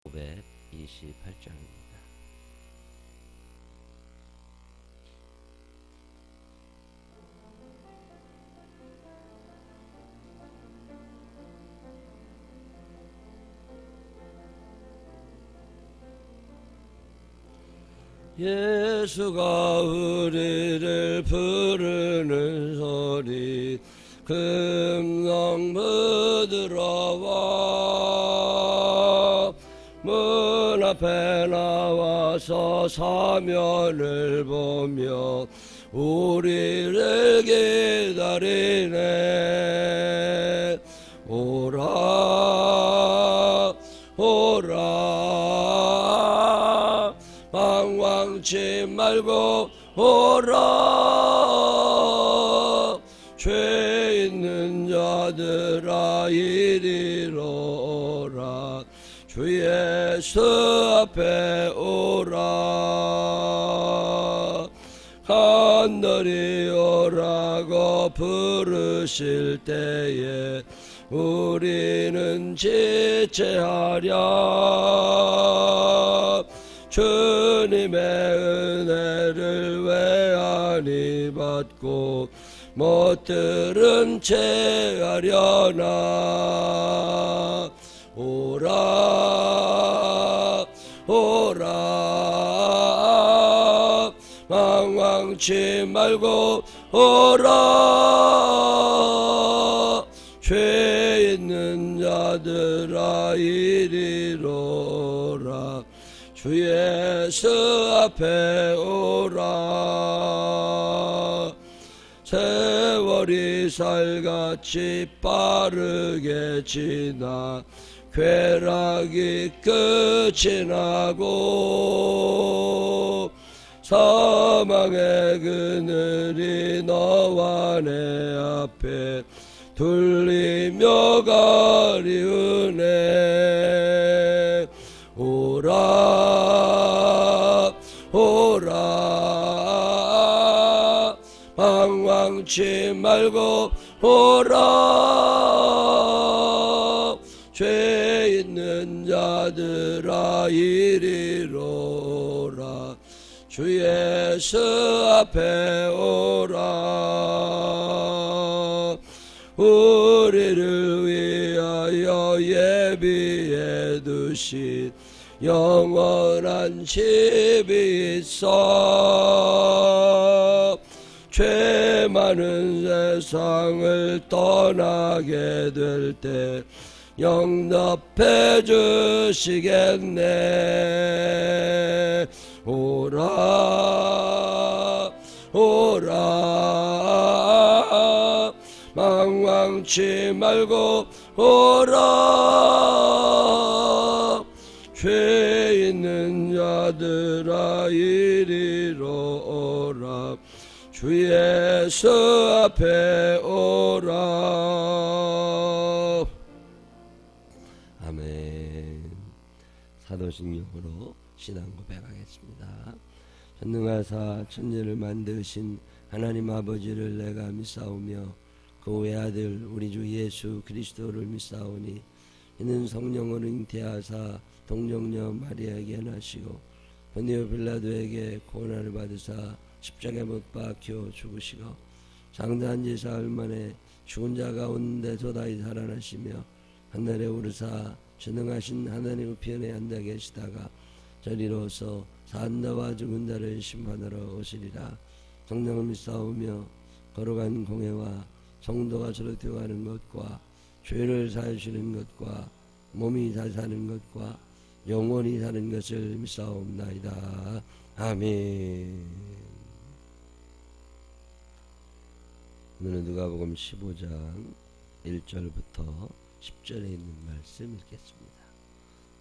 528장입니다. 예수가 우리를 부르는 소리 금방 들어와 문 앞에 나와서 사면을 보며 우리를 기다리네. 오라 오라 방황치 말고 오라. 죄 있는 자들아 이리로 오라. 주 예수 앞에 오라. 하늘이 오라고 부르실 때에 우리는 지체하랴. 주님의 은혜를 왜 아니 받고 못 들은 채 하려나. 오라 오라 망망치 말고 오라. 죄 있는 자들아 이리로 오라. 주 예수 앞에 오라. 세월이 살같이 빠르게 지나 쾌락이 끝이 나고 사망의 그늘이 너와 내 앞에 둘리며 가리우네. 오라 오라 방황치 말고 오라. 죄 있는 자들아 이리로 오라. 주 예수 앞에 오라. 우리를 위하여 예비해 두신 영원한 집이 있어. 죄 많은 세상을 떠나게 될 때 영접해 주시겠네. 오라 오라 망망치 말고 오라. 죄 있는 자들아 이리로 오라. 주 예수 앞에 오라. 아멘. 사도신경으로 신앙 고백하겠습니다. 전능하사 천지를 만드신 하나님 아버지를 내가 믿사오며 그 외아들 우리 주 예수 그리스도를 믿사오니 이는 성령으로 잉태하사 동정녀 마리아에게 나시고 본디오 빌라도에게 고난을 받으사 십자가에 못 박혀 죽으시고 장사한 지 사흘 만에 죽은 자 가운데 도다이 살아나시며 하늘에 오르사 전능하신 하나님 우편에 앉아 계시다가 저리로서 산자와 죽은 자를 심판하러 오시리라. 성령을 믿사오며 거룩한 공회와 성도가 서로 교화하는 것과 죄를 사하시는 것과 몸이 다시 사는 것과 영원히 사는 것을 믿사옵나이다. 아멘. 오늘은 누가복음 15장 1절부터 10절에 있는 말씀 읽겠습니다.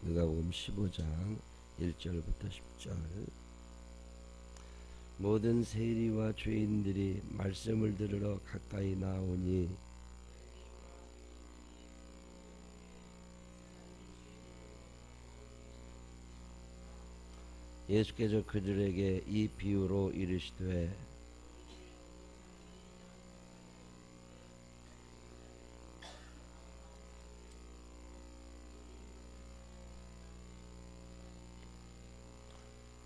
누가복음 15장 1절부터 10절. 모든 세리와 죄인들이 말씀을 들으러 가까이 나오니 예수께서 그들에게 이 비유로 이르시되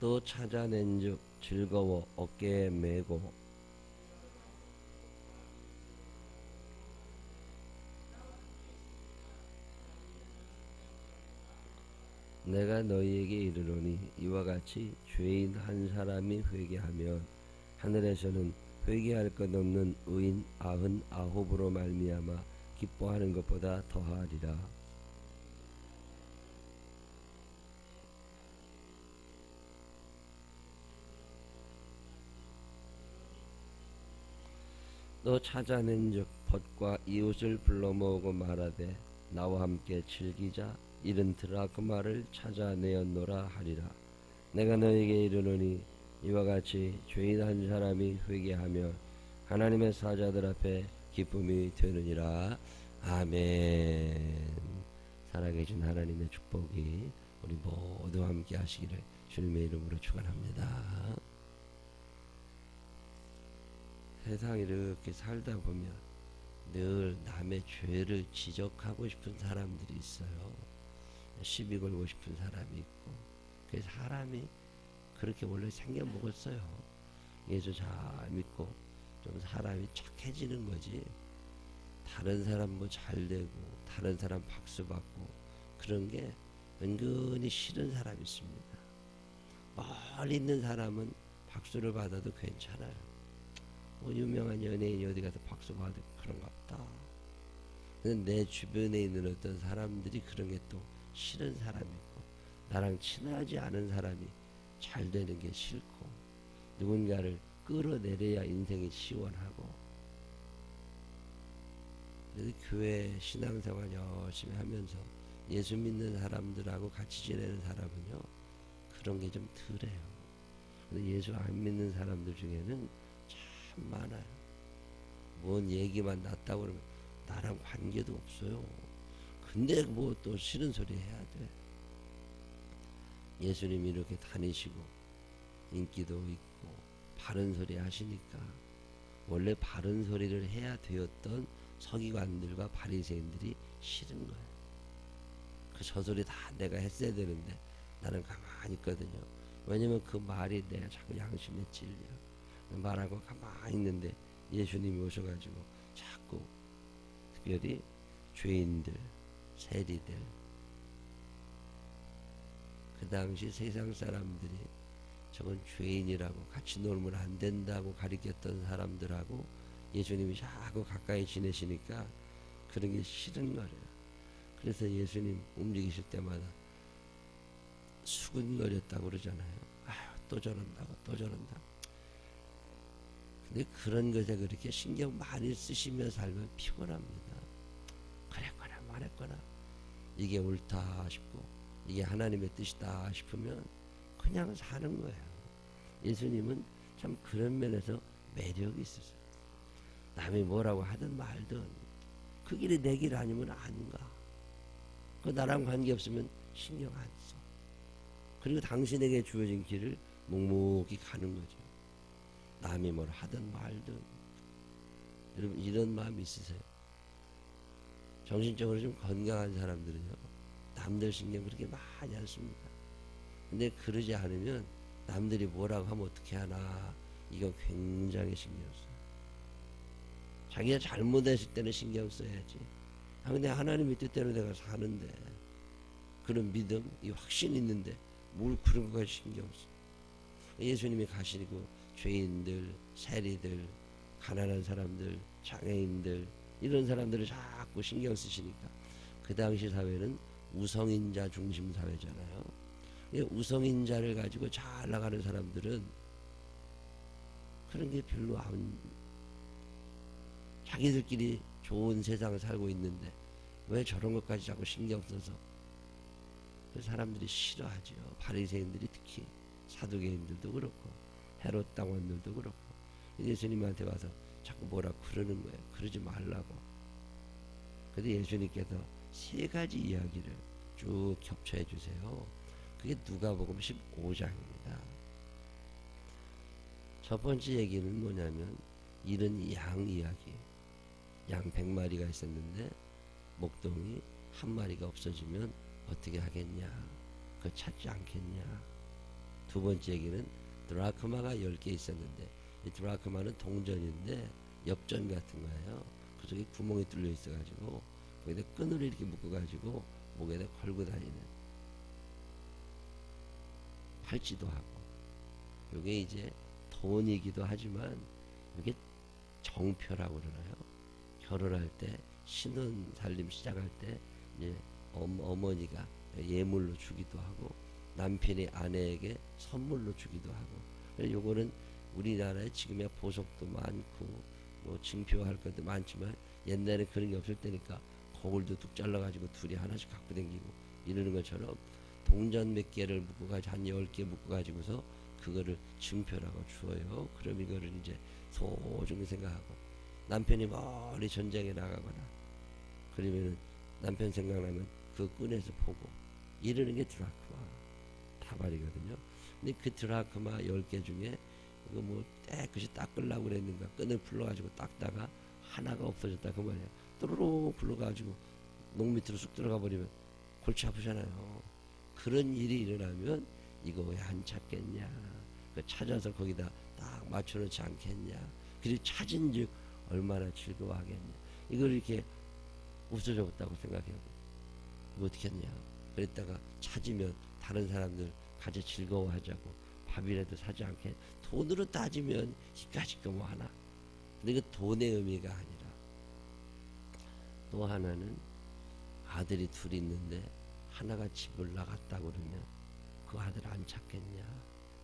또 찾아낸즉 즐거워 어깨에 메고 내가 너희에게 이르노니 이와 같이 죄인 한 사람이 회개하면 하늘에서는 회개할 것 없는 의인 99으로 말미암아 기뻐하는 것보다 더하리라. 또 찾아낸즉 벗과 이웃을 불러 모으고 말하되 나와 함께 즐기자 이른트라 그 말을 찾아내었노라 하리라. 내가 너에게 이르노니 이와 같이 죄인 한 사람이 회개하며 하나님의 사자들 앞에 기쁨이 되느니라. 아멘. 살아계신 하나님의 축복이 우리 모두 함께 하시기를 주님의 이름으로 축원합니다. 세상 이렇게 살다 보면 늘 남의 죄를 지적하고 싶은 사람들이 있어요. 시비 걸고 싶은 사람이 있고, 그 사람이 그렇게 원래 생겨 먹었어요. 예수 잘 믿고 좀 사람이 착해지는 거지. 다른 사람 뭐 잘 되고 다른 사람 박수 받고 그런 게 은근히 싫은 사람이 있습니다. 멀리 있는 사람은 박수를 받아도 괜찮아요. 뭐 유명한 연예인이 어디 가서 박수 받고 그런가 보다. 근데 내 주변에 있는 어떤 사람들이 그런 게 또 싫은 사람이 있고, 나랑 친하지 않은 사람이 잘 되는 게 싫고, 누군가를 끌어내려야 인생이 시원하고. 그래서 교회 신앙생활 열심히 하면서 예수 믿는 사람들하고 같이 지내는 사람은요, 그런 게 좀 덜해요. 근데 예수 안 믿는 사람들 중에는 참 많아요. 뭔 얘기만 났다고 그러면 나랑 관계도 없어요. 근데 뭐 또 싫은 소리 해야 돼. 예수님이 이렇게 다니시고 인기도 있고 바른 소리 하시니까 원래 바른 소리를 해야 되었던 서기관들과 바리새인들이 싫은 거예요. 저 소리 다 내가 했어야 되는데 나는 가만히 있거든요. 왜냐면 그 말이 내가 자꾸 양심에 찔려. 말하고 가만히 있는데 예수님이 오셔가지고 자꾸 특별히 죄인들, 세리들, 그 당시 세상 사람들이 저건 죄인이라고 같이 놀면 안 된다고 가리켰던 사람들하고 예수님이 자꾸 가까이 지내시니까 그런 게 싫은 거예요. 그래서 예수님 움직이실 때마다 수근거렸다고 그러잖아요. 아유, 또 저런다고 또 저런다. 근데 그런 것에 그렇게 신경 많이 쓰시며 살면 피곤합니다. 그랬거나 말했거나 이게 옳다 싶고 이게 하나님의 뜻이다 싶으면 그냥 사는 거예요. 예수님은 참 그런 면에서 매력이 있었어요. 남이 뭐라고 하든 말든 그 길이 내 길 아니면 안 가. 그 나랑 관계없으면 신경 안 써. 그리고 당신에게 주어진 길을 묵묵히 가는 거죠. 남이 뭘 하든 말든. 여러분 이런 마음이 있으세요? 정신적으로 좀 건강한 사람들은요, 남들 신경 그렇게 많이 안 씁니다. 근데 그러지 않으면 남들이 뭐라고 하면 어떻게 하나, 이거 굉장히 신경 써요. 자기가 잘못했을 때는 신경 써야지. 근데 하나님의 뜻대로 내가 사는데, 그런 믿음, 이 확신 있는데 뭘 그런 거까지 신경 써. 예수님이 가시고 죄인들, 세리들, 가난한 사람들, 장애인들, 이런 사람들을 자꾸 신경 쓰시니까 그 당시 사회는 우성인자 중심 사회잖아요. 우성인자를 가지고 잘 나가는 사람들은 그런 게 별로 안, 자기들끼리 좋은 세상을 살고 있는데 왜 저런 것까지 자꾸 신경 써서, 그 사람들이 싫어하죠. 바리새인들이 특히, 사두개인들도 그렇고 헤롯 당원들도 그렇고 예수님한테 와서 자꾸 뭐라 그러는 거예요. 그러지 말라고. 근데 예수님께서 세 가지 이야기를 쭉 겹쳐해 주세요. 그게 누가복음 15장입니다. 첫 번째 얘기는 뭐냐면 잃은 양 이야기. 양 100마리가 있었는데 목동이 한 마리가 없어지면 어떻게 하겠냐? 그거 찾지 않겠냐? 두 번째 얘기는 드라크마가 10개 있었는데 이 드라크마는 동전인데 엽전 같은 거예요. 그 속에 구멍이 뚫려 있어가지고 거기다 끈을 이렇게 묶어가지고 목에다 걸고 다니는, 팔찌도 하고. 이게 이제 돈이기도 하지만 이게 정표라고 그러나요? 결혼할 때 신혼 살림 시작할 때 이제 어머니가 예물로 주기도 하고 남편이 아내에게 선물로 주기도 하고. 요거는 우리나라에 지금야 보석도 많고 뭐 증표할 것도 많지만 옛날에 그런 게 없을 때니까 거울도 뚝 잘라가지고 둘이 하나씩 갖고 다니고 이러는 것처럼 동전 몇 개를 묶어가지고 한 10개 묶어가지고서 그거를 증표라고 주어요. 그럼 이거를 이제 소중히 생각하고, 남편이 멀리 전쟁에 나가거나 그러면은 남편 생각나면 그 끈에서 보고 이러는 게 드라크마 다발이거든요. 근데 그 드라크마 10개 중에 이거 뭐 깨끗이 닦으려고 그랬는가 끈을 풀러가지고 닦다가 하나가 없어졌다 그 말이야. 또르르 불러가지고 목 밑으로 쑥 들어가 버리면 골치 아프잖아요. 그런 일이 일어나면 이거 왜 안 찾겠냐, 그 찾아서 거기다 딱 맞춰놓지 않겠냐, 그리고 찾은즉 얼마나 즐거워하겠냐. 이걸 이렇게 없어졌다고 생각해요. 이거 어떻게 했냐. 그랬다가 찾으면 다른 사람들 같이 즐거워하자고 밥이라도 사지 않게. 돈으로 따지면 이까짓 거 뭐 하나. 근데 그 돈의 의미가 아니라 또 하나는 아들이 둘이 있는데 하나가 집을 나갔다고 그러면 그 아들 안 찾겠냐,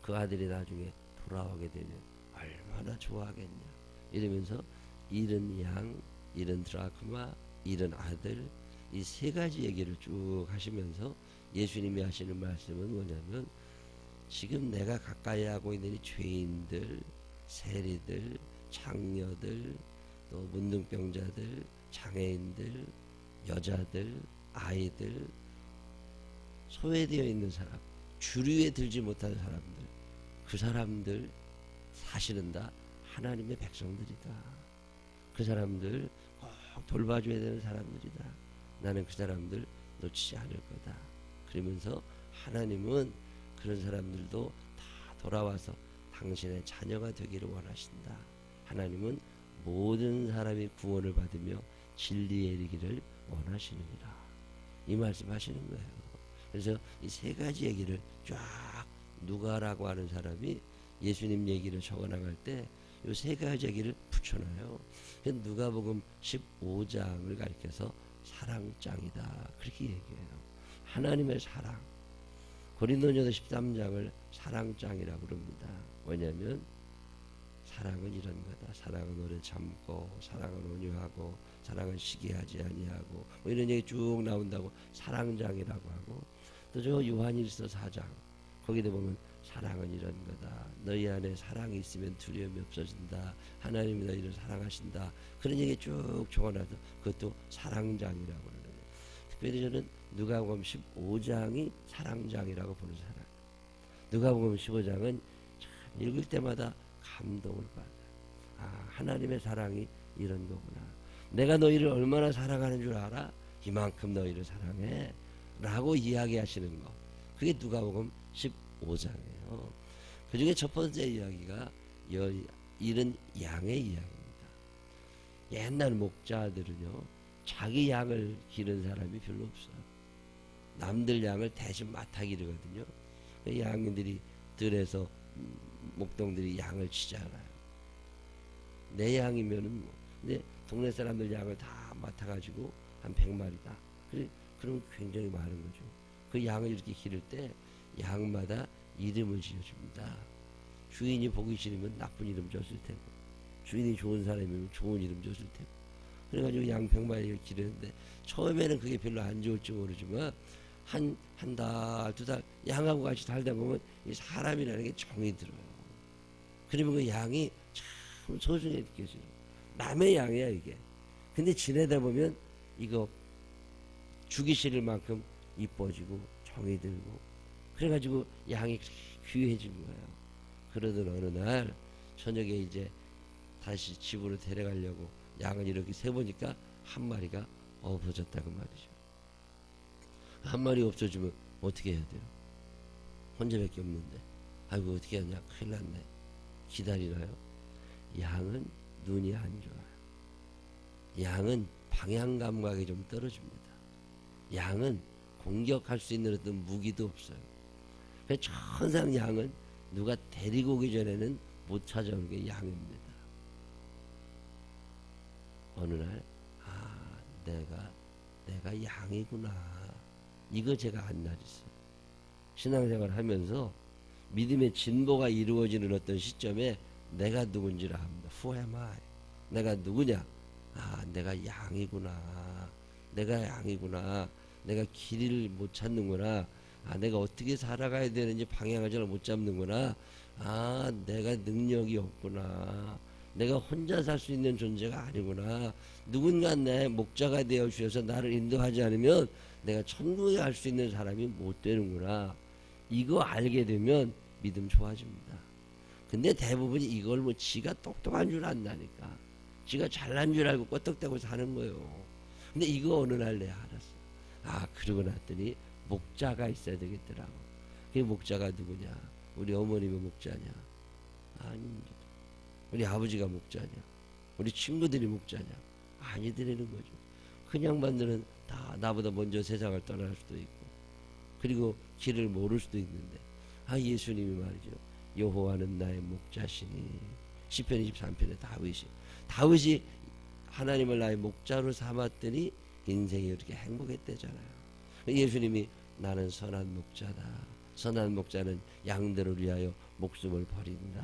그 아들이 나중에 돌아오게 되면 얼마나 좋아하겠냐. 이러면서 잃은 양, 잃은 드라크마, 잃은 아들, 이 세 가지 얘기를 쭉 하시면서 예수님이 하시는 말씀은 뭐냐면, 지금 내가 가까이 하고 있는 이 죄인들, 세리들, 장녀들, 또 문둥병자들, 장애인들, 여자들, 아이들, 소외되어 있는 사람, 주류에 들지 못한 사람들, 그 사람들 사실은 다 하나님의 백성들이다. 그 사람들 꼭 돌봐줘야 되는 사람들이다. 나는 그 사람들 놓치지 않을 거다. 그러면서 하나님은 그런 사람들도 다 돌아와서 당신의 자녀가 되기를 원하신다. 하나님은 모든 사람이 구원을 받으며 진리에 이르기를 원하시느니라. 이 말씀 하시는 거예요. 그래서 이 세 가지 얘기를 쫙 누가라고 하는 사람이 예수님 얘기를 적어나갈 때 이 세 가지 얘기를 붙여놔요. 누가복음 15장을 가리켜서 사랑장이다 그렇게 얘기해요. 하나님의 사랑. 고린도전서 13장을 사랑장이라고 부릅니다. 왜냐하면 사랑은 이런 거다. 사랑은 오래 참고, 사랑은 온유하고, 사랑은 시기하지 아니하고, 뭐 이런 얘기 쭉 나온다고 사랑장이라고 하고, 또 저 요한일서 4장 거기도 보면 사랑은 이런 거다. 너희 안에 사랑이 있으면 두려움이 없어진다. 하나님이 너희를 사랑하신다. 그런 얘기 쭉 적어놔도 그것도 사랑장이라고 그러는 거예요. 특별히 저는 누가복음 15장이 사랑장이라고 보는 사람. 누가복음 15장은 참 읽을 때마다 감동을 받아요. 아, 하나님의 사랑이 이런 거구나. 내가 너희를 얼마나 사랑하는 줄 알아? 이만큼 너희를 사랑해 라고 이야기하시는 거. 그게 누가복음 15장이에요. 그 중에 첫 번째 이야기가 잃은 양의 이야기입니다. 옛날 목자들은요, 자기 양을 기른 사람이 별로 없어요. 남들 양을 대신 맡아 기르거든요. 양들이 들에서 목동들이 양을 치잖아요. 내 양이면은 뭐. 근데 동네 사람들 양을 다 맡아가지고 한 100마리다. 그럼 굉장히 많은 거죠. 그 양을 이렇게 기를 때 양마다 이름을 지어줍니다. 주인이 보기 싫으면 나쁜 이름 줬을 테고, 주인이 좋은 사람이면 좋은 이름 줬을 테고. 그래가지고 양 100마리를 기르는데 처음에는 그게 별로 안 좋을지 모르지만 한 달, 두 달 양하고 같이 살다 보면 이 사람이라는 게 정이 들어요. 그러면 그 양이 참 소중히 느껴져요. 남의 양이야 이게. 근데 지내다 보면 이거 주기 싫을 만큼 이뻐지고 정이 들고, 그래가지고 양이 귀해진 거예요. 그러던 어느 날 저녁에 이제 다시 집으로 데려가려고 양을 이렇게 세보니까 한 마리가 없어졌다고 말이죠. 한 마리 없어지면 어떻게 해야 돼요? 혼자밖에 없는데. 아이고 어떻게 하냐, 큰일 났네. 기다리나요? 양은 눈이 안 좋아요. 양은 방향 감각이 좀 떨어집니다. 양은 공격할 수 있는 어떤 무기도 없어요. 그래서 항상 양은 누가 데리고 오기 전에는 못 찾아오는 게 양입니다. 어느 날, 내가 양이구나. 이거 제가 안 나졌어요. 신앙생활 하면서 믿음의 진보가 이루어지는 어떤 시점에 내가 누군지를 압니다. Who am I? 내가 누구냐? 내가 양이구나. 내가 양이구나. 내가 길을 못 찾는구나. 내가 어떻게 살아가야 되는지 방향을 잘 못 잡는구나. 내가 능력이 없구나. 내가 혼자 살 수 있는 존재가 아니구나. 누군가 내 목자가 되어 주셔서 나를 인도하지 않으면 내가 천국에 갈 수 있는 사람이 못 되는구나. 이거 알게 되면 믿음 좋아집니다. 근데 대부분이 이걸 뭐 지가 똑똑한 줄 안다니까. 지가 잘난 줄 알고 껐떡대고 사는 거예요. 근데 이거 어느 날 내가 알았어. 그러고 났더니 목자가 있어야 되겠더라고. 그 목자가 누구냐? 우리 어머님이 목자냐? 아닙니다. 우리 아버지가 목자냐? 우리 친구들이 목자냐? 아니더라는 거죠. 그냥 반들은 다 나보다 먼저 세상을 떠날 수도 있고, 그리고 길을 모를 수도 있는데, 예수님이 말이죠. 여호와는 나의 목자시니. 시편 23편에 다윗이 하나님을 나의 목자로 삼았더니 인생이 이렇게 행복했대잖아요. 예수님이 나는 선한 목자다. 선한 목자는 양들을 위하여 목숨을 버린다.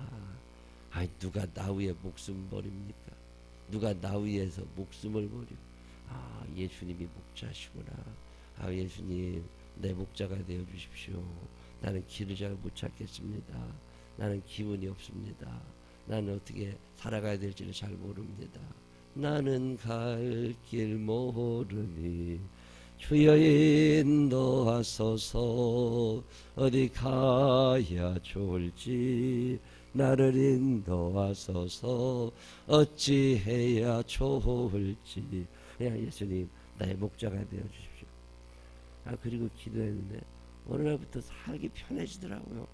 누가 나 위에 목숨 버립니까? 누가 나 위에서 목숨을 버리고. 예수님이 목자시구나. 예수님, 내 목자가 되어 주십시오. 나는 길을 잘 못 찾겠습니다. 나는 기운이 없습니다. 나는 어떻게 살아가야 될지를 잘 모릅니다. 나는 갈 길 모르니 주여 인도하소서. 어디 가야 좋을지 나를 인도하소서. 어찌해야 좋을지. 예수님, 나의 목자가 되어 주십시오. 그리고 기도했는데 어느 날부터 살기 편해지더라고요.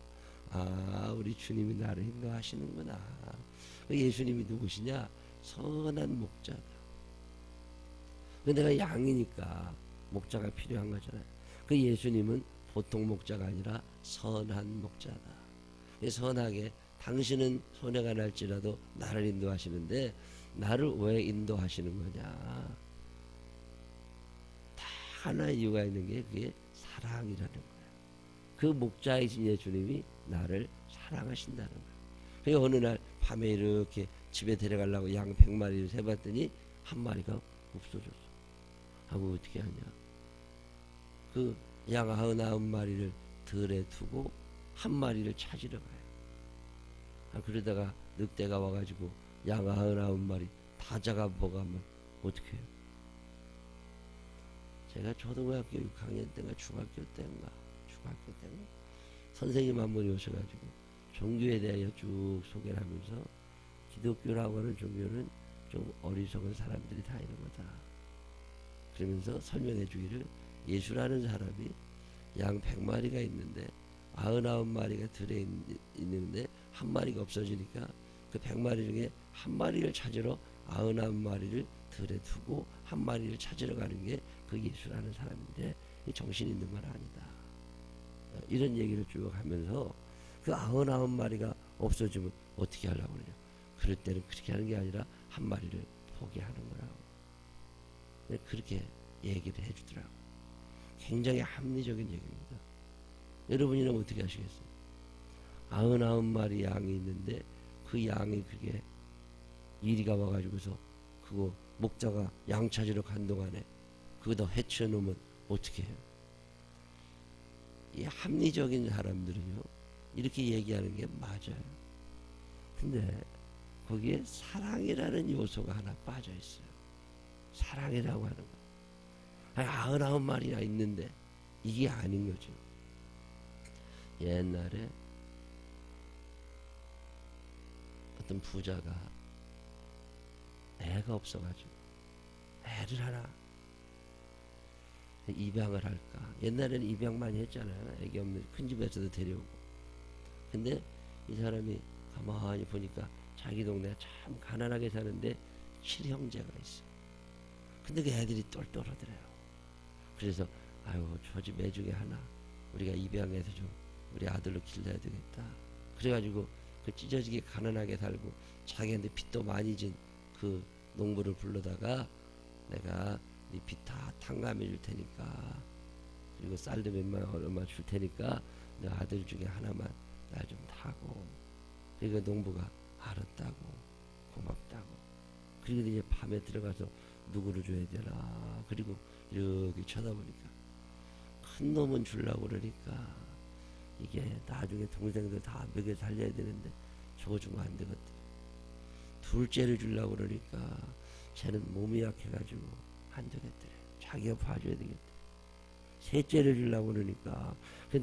우리 주님이 나를 인도하시는구나. 예수님이 누구시냐? 선한 목자다. 내가 양이니까 목자가 필요한 거잖아요. 예수님은 보통 목자가 아니라 선한 목자다. 선하게 당신은 손해가 날지라도 나를 인도하시는데, 나를 왜 인도하시는 거냐? 다 하나의 이유가 있는 게 그게 사랑이라는 거예요. 그 목자이신 예수님이 나를 사랑하신다는 거예요. 어느 날 밤에 이렇게 집에 데려가려고 양 100마리를 세봤더니 한 마리가 없어졌어. 하고 어떻게 하냐? 그 양 99마리를 들에 두고 한 마리를 찾으러 가요. 그러다가 늑대가 와가지고 양 99마리 다 잡아먹으면 어떻게 해요? 제가 초등학교 6학년 때인가 중학교 때인가 선생님 한 분이 오셔가지고 종교에 대하여 쭉 소개를 하면서, 기독교라고 하는 종교는 좀 어리석은 사람들이 다 이런 거다. 그러면서 설명해 주기를, 예수라는 사람이 양 100마리가 있는데 99마리가 들에 있는데 한 마리가 없어지니까 그 100마리 중에 한 마리를 찾으러 99마리를 들에 두고 한 마리를 찾으러 가는 게 그 예수라는 사람인데, 정신 있는 건 아니다. 이런 얘기를 쭉 하면서 그 99마리가 없어지면 어떻게 하려고 그러냐? 그럴 때는 그렇게 하는 게 아니라 한 마리를 포기하는 거라고. 그렇게 얘기를 해주더라고. 굉장히 합리적인 얘기입니다. 여러분이라면 어떻게 하시겠어요? 99마리 양이 있는데 그 양이 그게 이리가 와가지고서 그거 목자가 양 찾으러 간 동안에 그거 다 해쳐놓으면 어떻게 해요? 이 합리적인 사람들은요, 이렇게 얘기하는 게 맞아요. 근데 거기에 사랑이라는 요소가 하나 빠져 있어요. 사랑이라고 하는 거. 99마리나 있는데 이게 아닌 거죠. 옛날에 어떤 부자가 애가 없어가지고 애를 하나 입양을 할까. 옛날에는 입양 많이 했잖아요. 애기 없는 큰 집에서도 데려오고. 근데 이 사람이 가만히 보니까 자기 동네가 참 가난하게 사는데 7형제가 있어. 근데 그 애들이 똘똘하더래요. 그래서 아유 저 집 애 중에 하나 우리가 입양해서 좀 우리 아들로 길러야 되겠다. 그래가지고 그 찢어지게 가난하게 살고 자기한테 빚도 많이 진 그 농부를 불러다가 내가 네 빚 다 탕감해 줄 테니까 그리고 쌀도 몇만 원 얼마 줄 테니까 내 아들 중에 하나만 날 좀 타고. 그러니까 농부가 알았다고 고맙다고. 그리고 이제 밤에 들어가서 누구를 줘야 되나. 그리고 이렇게 쳐다보니까 큰 놈은 주려고 그러니까 이게 나중에 동생들 다 먹여 살려야 되는데 저거 주면 안 되거든. 둘째를 주려고 그러니까 쟤는 몸이 약해가지고 안 되겠더래. 자기가 봐줘야 되겠대. 셋째를 주려고 그러니까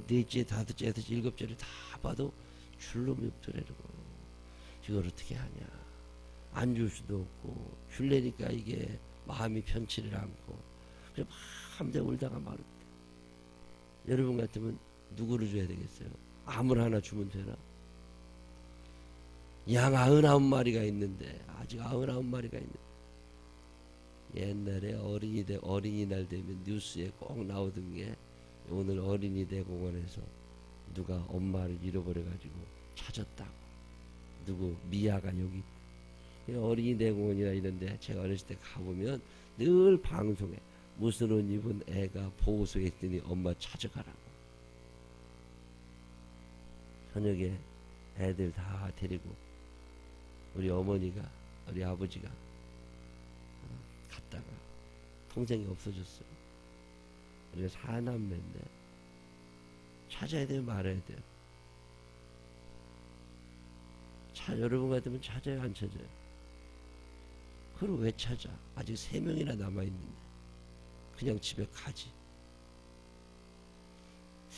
넷째, 다섯째, 여섯째, 일곱째를 다 봐도 줄 놈이 없더라고. 이걸 어떻게 하냐. 안 줄 수도 없고 줄래니까 이게 마음이 편치를 않고 그래 막 함대 울다가 말았대. 여러분 같으면 누구를 줘야 되겠어요? 아무나 하나 주면 되나? 양 99마리가 있는데 아직 99마리가 있는데 옛날에 어린이날 되면 뉴스에 꼭 나오던 게 오늘 어린이 대공원에서 누가 엄마를 잃어버려가지고 찾았다고. 누구 미아가 여기 어린이 대공원이나 이런데 제가 어렸을 때 가보면 늘 방송에 무슨 옷 입은 애가 보호소에 있더니 엄마 찾아가라고. 저녁에 애들 다 데리고 우리 어머니가 우리 아버지가 갔다가 동생이 없어졌어요. 우리가 사남매인데 찾아야 돼요, 말아야 돼요? 여러분 같으면 찾아요, 안 찾아요? 그걸 왜 찾아? 아직 3명이나 남아있는데 그냥 집에 가지.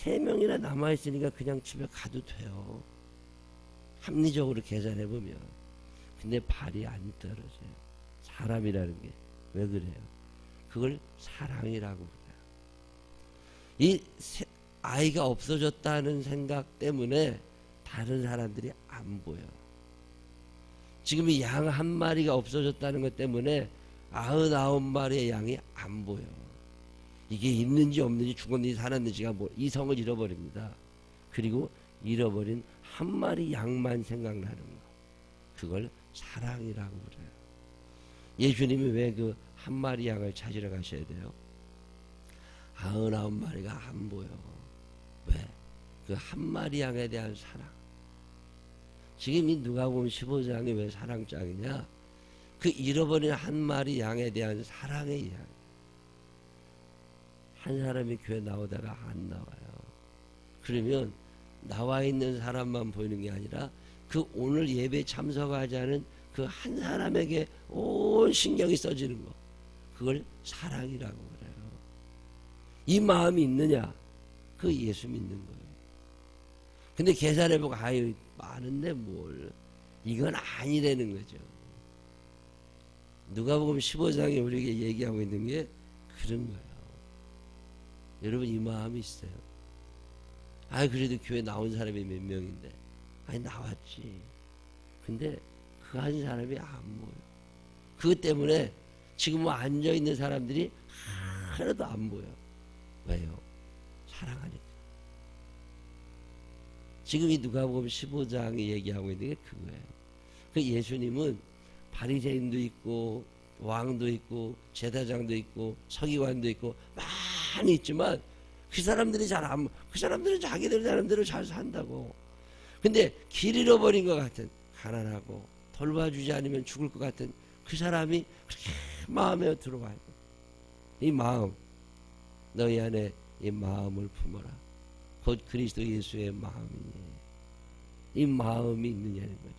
3명이나 남아있으니까 그냥 집에 가도 돼요. 합리적으로 계산해보면. 근데 발이 안 떨어져요. 사람이라는 게. 왜 그래요? 그걸 사랑이라고 그래요. 이 아이가 없어졌다는 생각 때문에 다른 사람들이 안 보여. 지금 이 양 한 마리가 없어졌다는 것 때문에 99마리의 양이 안 보여. 이게 있는지 없는지 죽었는지 살았는지가 이성을 잃어버립니다. 그리고 잃어버린 한 마리 양만 생각나는 거. 그걸 사랑이라고 그래요. 예수님이 왜 그 한 마리 양을 찾으러 가셔야 돼요? 99마리가 안 보여. 왜? 그 한 마리 양에 대한 사랑. 지금 이 누가복음 15장이 왜 사랑장이냐? 그 잃어버린 한 마리 양에 대한 사랑의 이야기. 한 사람이 교회 나오다가 안 나와요. 그러면 나와 있는 사람만 보이는 게 아니라 그 오늘 예배 참석하지 않은 그 한 사람에게 온 신경이 써지는 거. 그걸 사랑이라고 그래요. 이 마음이 있느냐? 그 예수 믿는 거예요. 근데 계산해보고 아유 많은데 뭘. 이건 아니라는 거죠. 누가복음 15장에 우리에게 얘기하고 있는 게 그런 거예요. 여러분 이 마음이 있어요. 아 그래도 교회 나온 사람이 몇 명인데 아니 나왔지. 근데 그 한 사람이 안 보여. 그것 때문에 지금 앉아있는 사람들이 하나도 안 보여. 왜요? 사랑하니까. 지금 이 누가복음 15장이 얘기하고 있는 게 그거예요. 그 예수님은 바리새인도 있고 왕도 있고 제사장도 있고 서기관도 있고 많이 있지만 그 사람들이 그 사람들은 자기들 사람대로 잘 산다고. 근데 길 잃어버린 것 같은 가난하고 돌봐주지 않으면 죽을 것 같은 그 사람이 그렇게 마음에 들어와요. 이 마음, 너희 안에 이 마음을 품어라. 곧 그리스도 예수의 마음이니. 이 마음이 있느냐는 거죠.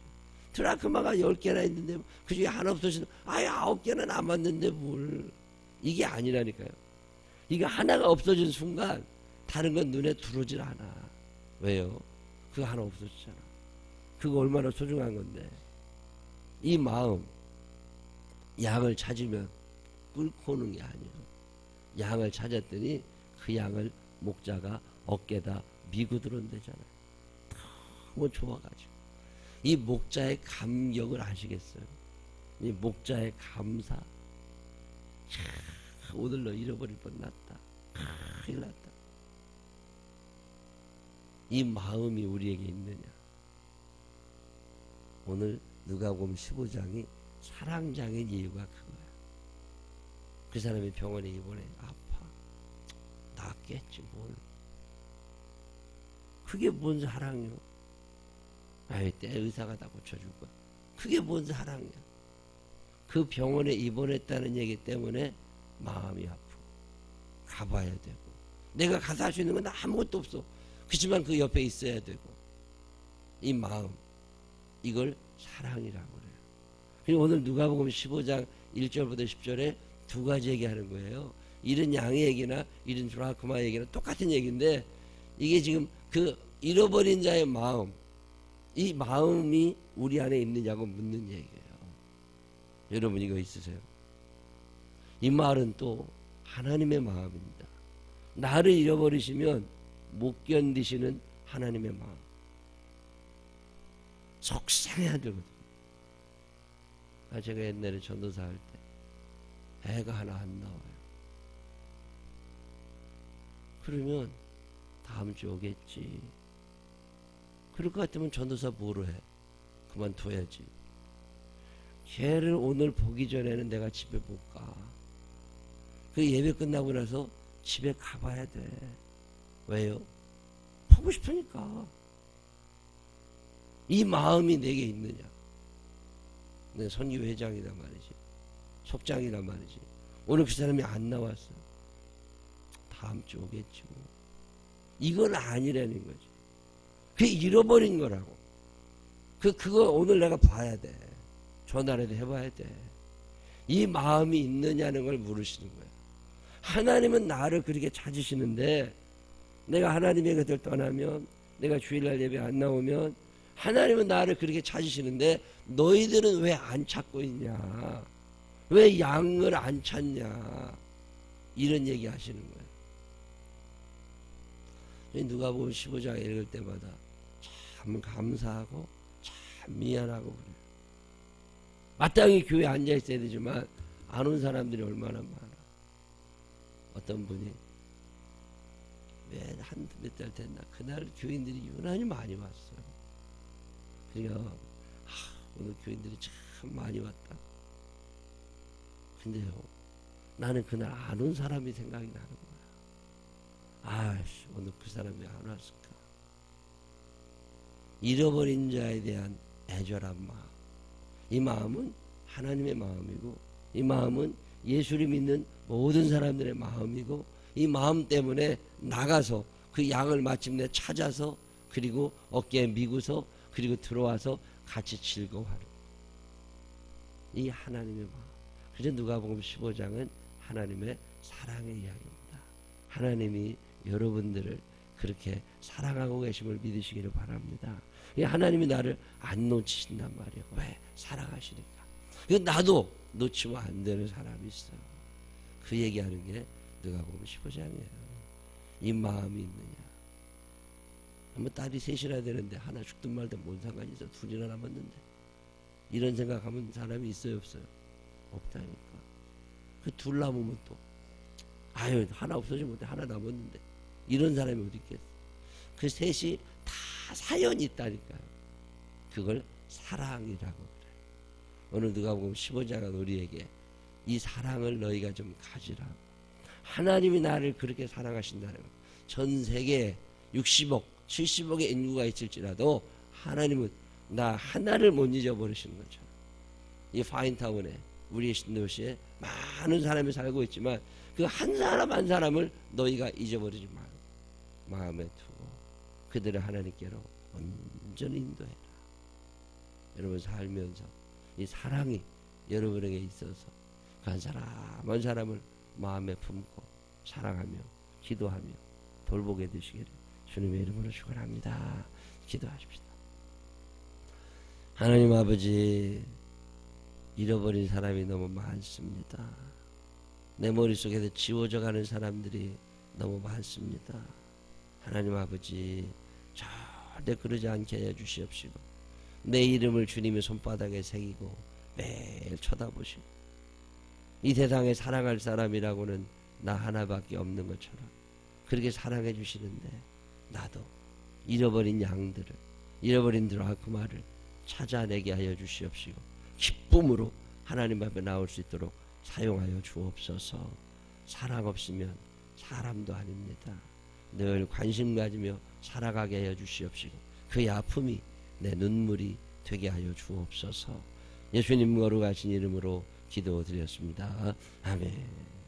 드라크마가 10개나 있는데 그 중에 하나 없어지면 아예 9개나 남았는데 뭘. 이게 아니라니까요. 이거 하나가 없어진 순간 다른 건 눈에 들어오질 않아. 왜요? 그거 하나 없어지잖아. 그거 얼마나 소중한 건데. 이 마음, 양을 찾으면 끌고 오는 게 아니에요. 양을 찾았더니 그 양을 목자가 어깨다 미고 들어온대잖아요. 너무 좋아가지고 이 목자의 감격을 아시겠어요? 이 목자의 감사. 오늘 너 잃어버릴 뻔났다. 큰일 났다. 이 마음이 우리에게 있느냐? 오늘 누가복음 15장이 사랑장인 이유가 그거야. 그 사람이 병원에 입원해. 아파. 낫겠지 뭘. 그게 뭔 사랑이요? 아이 때 의사가 다 고쳐줄 거야. 그게 뭔 사랑이야? 그 병원에 입원했다는 얘기 때문에 마음이 아프고 가봐야 되고 내가 가서 할 수 있는 건 아무것도 없어. 그렇지만 그 옆에 있어야 되고 이 마음 이걸 사랑이라고 그래요. 그리고 오늘 누가복음 15장 1절부터 10절에 두 가지 얘기하는 거예요. 잃은 양의 얘기나 잃은 드라크마 얘기나 똑같은 얘기인데 이게 지금 그 잃어버린 자의 마음 이 마음이 우리 안에 있느냐고 묻는 얘기예요. 여러분 이거 있으세요? 이 말은 또 하나님의 마음입니다. 나를 잃어버리시면 못 견디시는 하나님의 마음. 속상해야 되거든요. 제가 옛날에 전도사 할 때 애가 하나 안 나와요. 그러면 다음 주 오겠지. 그럴 것 같으면 전도사 뭐로 해? 그만둬야지. 걔를 오늘 보기 전에는 내가 집에 못 가. 그 예배 끝나고 나서 집에 가봐야 돼. 왜요? 보고 싶으니까. 이 마음이 내게 있느냐? 내 선교회장이란 말이지. 속장이란 말이지. 오늘 그 사람이 안 나왔어. 다음 주 오겠지. 뭐. 이건 아니라는 거지. 그게 잃어버린 거라고. 그거 오늘 내가 봐야 돼. 전화라도 해봐야 돼. 이 마음이 있느냐는 걸 물으시는 거예요. 하나님은 나를 그렇게 찾으시는데 내가 하나님의 곁을 떠나면 내가 주일날 예배 안 나오면 하나님은 나를 그렇게 찾으시는데 너희들은 왜 안 찾고 있냐? 왜 양을 안 찾냐? 이런 얘기 하시는 거예요. 누가복음 15장 읽을 때마다 참 감사하고 참 미안하고 그래요. 마땅히 교회에 앉아 있어야 되지만 안 온 사람들이 얼마나 많아. 어떤 분이 왜 한 몇 달 됐나 그날 교인들이 유난히 많이 왔어요. 그러니까 오늘 교인들이 참 많이 왔다. 근데요 나는 그날 안 온 사람이 생각이 나는 거야. 오늘 그 사람이 안 왔을까. 잃어버린 자에 대한 애절한 마음. 이 마음은 하나님의 마음이고 이 마음은 예수를 믿는 모든 사람들의 마음이고 이 마음 때문에 나가서 그 양을 마침내 찾아서 그리고 어깨에 미고서 그리고 들어와서 같이 즐거워하는 이 하나님의 마음. 그래서 누가복음 15장은 하나님의 사랑의 이야기입니다. 하나님이 여러분들을 그렇게 사랑하고 계심을 믿으시기를 바랍니다. 하나님이 나를 안 놓치신단 말이에요. 왜? 사랑하시니까. 나도 놓치면 안 되는 사람이 있어요. 그 얘기하는 게 누가복음 15장이에요. 이 마음이 있느냐. 딸이 셋이나 되는데 하나 죽든 말든 뭔 상관이 있어. 둘이나 남았는데. 이런 생각하면 사람이 있어요 없어요? 없다니까. 그 둘 남으면 또 하나 없어지면 하나 남았는데 이런 사람이 어디 있겠어. 그 셋이 다 사연이 있다니까요. 그걸 사랑이라고 그래요. 오늘 누가복음 15장은 우리에게 이 사랑을 너희가 좀 가지라고. 하나님이 나를 그렇게 사랑하신다는 거. 전 세계에 60억 70억의 인구가 있을지라도 하나님은 나 하나를 못 잊어버리시는 것처럼. 이 파인타운에 우리의 신도시에 많은 사람이 살고 있지만 그 한 사람 한 사람을 너희가 잊어버리지 말고 마음에 두고 그들을 하나님께로 온전히 인도해라. 여러분 살면서 이 사랑이 여러분에게 있어서 그 한 사람 한 사람을 마음에 품고 사랑하며 기도하며 돌보게 되시기를 주님의 이름으로 축원합니다. 기도하십시다. 하나님 아버지, 잃어버린 사람이 너무 많습니다. 내 머릿속에서 지워져 가는 사람들이 너무 많습니다. 하나님 아버지, 저 절대 그러지 않게 해 주시옵시고, 내 이름을 주님의 손바닥에 새기고 매일 쳐다보시고, 이 세상에 사랑할 사람이라고는 나 하나밖에 없는 것처럼 그렇게 사랑해 주시는데, 나도 잃어버린 양들을, 잃어버린 드라크마를 찾아내게 하여 주시옵시고, 기쁨으로 하나님 앞에 나올 수 있도록 사용하여 주옵소서. 사랑 없으면 사람도 아닙니다. 늘 관심 가지며 살아가게 하여 주시옵시고, 그의 아픔이 내 눈물이 되게 하여 주옵소서. 예수님 거룩하신 이름으로 기도드렸습니다. 아멘.